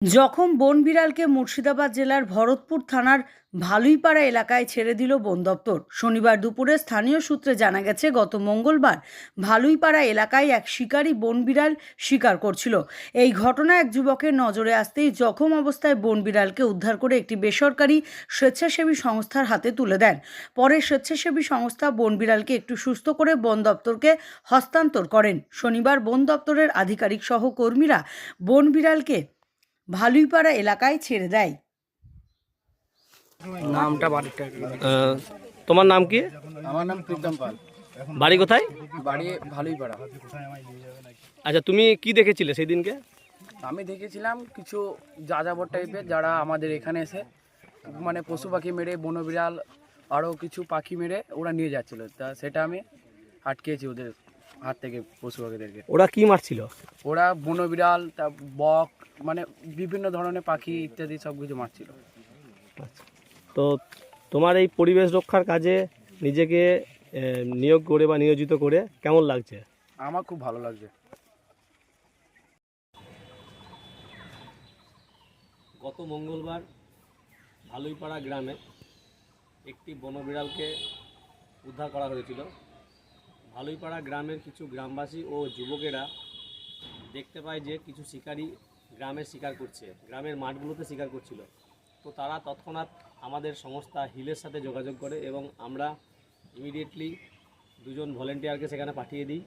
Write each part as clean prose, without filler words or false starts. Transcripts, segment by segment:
জখম বন বিড়ালকে মুর্শিদাবাদ জেলার ভরতপুর থানার ভালুইপাড়া এলাকায় ছেড়ে দিল বন দপ্তর। শনিবার দুপুরে স্থানীয় সূত্রে জানা গেছে, গত মঙ্গলবার ভালুইপাড়া এলাকায় এক শিকারী বন বিড়াল শিকার করছিল। এই ঘটনায় এক যুবকের নজরে আসতেই জখম অবস্থায় বন বিড়ালকে উদ্ধার করে একটি বেসরকারি স্বেচ্ছাসেবী সংস্থার হাতে তুলে দেন। পরে স্বেচ্ছাসেবী সংস্থা বন বিড়ালকে একটু সুস্থ করে বন দপ্তরকে হস্তান্তর করেন। শনিবার বন দপ্তরের আধিকারিক সহ কর্মীরা বন বিড়ালকে ভালুইপাড়া এলাকায় ছেড়ে দেয়। নামটা বাড়িটা তোমার নাম কি? আমার নাম প্রীতম পাল। বাড়ি কোথায়? বাড়ি ভালুইপাড়া। আচ্ছা, তুমি কি দেখেছিলে সেই দিনকে? আমি দেখেছিলাম কিছু যাযাবর টাইপের, যারা আমাদের এখানে এসে মানে পশু পাখি মেরে, বনবিড়াল আরও কিছু পাখি মেরে ওরা নিয়ে যাচ্ছিল। তা সেটা আমি আটকেছি ওদের হাত থেকে, পশু পাখিদেরকে। ওরা কি মারছিল? ওরা বনবিড়াল, তা বক, মানে বিভিন্ন ধরনের পাখি ইত্যাদি সব কিছু মারছিল। আচ্ছা, তো তোমার এই পরিবেশ রক্ষার কাজে নিজেকে নিয়োগ করে বা নিয়োজিত করে কেমন লাগছে? আমার খুব ভালো লাগছে। গত মঙ্গলবার ভালুইপাড়া গ্রামে একটি বনবিড়ালকে উদ্ধার করা হয়েছিল। ভালুইপাড়া গ্রামের কিছু গ্রামবাসী ও যুবকেরা দেখতে পায় যে কিছু শিকারী গ্রামে শিকার করছে, গ্রামের মাঠগুলোতে শিকার করছিল। তো তারা তৎক্ষণাৎ আমাদের সংস্থা হিলের সাথে যোগাযোগ করে এবং আমরা ইমিডিয়েটলি দুজন ভলেন্টিয়ারকে সেখানে পাঠিয়ে দিই।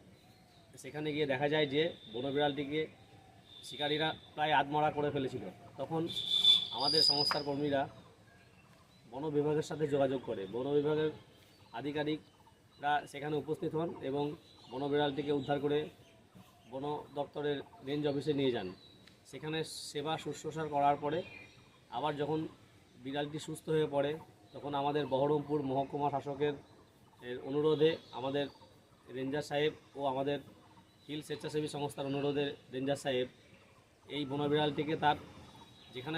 সেখানে গিয়ে দেখা যায় যে বনবিড়ালটিকে শিকারীরা প্রায় আধমরা করে ফেলেছিল। তখন আমাদের সংস্থার কর্মীরা বন বিভাগের সাথে যোগাযোগ করে, বন বিভাগের আধিকারিকরা সেখানে উপস্থিত হন এবং বনবিড়ালটিকে উদ্ধার করে বন দপ্তরের রেঞ্জ অফিসে নিয়ে যান। সেখানে সেবা শুশ্রূষা করার পরে আবার যখন বিড়ালটি সুস্থ হয়ে পড়ে, তখন আমাদের বহরমপুর মহকুমা শাসকের অনুরোধে, আমাদের রেঞ্জার সাহেব ও আমাদের হিল স্বেচ্ছাসেবী সংস্থার অনুরোধে রেঞ্জার সাহেব এই বনবিড়ালটিকে তার যেখানে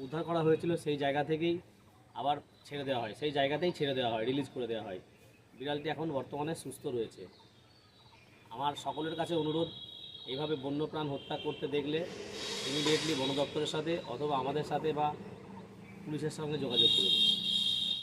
উদ্ধার করা হয়েছিল সেই জায়গা থেকেই আবার ছেড়ে দেওয়া হয়, সেই জায়গাতেই ছেড়ে দেওয়া হয়, রিলিজ করে দেওয়া হয়। বিড়ালটি এখন বর্তমানে সুস্থ রয়েছে। আমার সকলের কাছে অনুরোধ, এইভাবে বন্যপ্রাণ হত্যা করতে দেখলে ইমিডিয়েটলি বন দপ্তরের সাথে অথবা আমাদের সাথে বা পুলিশের সঙ্গে যোগাযোগ করুন।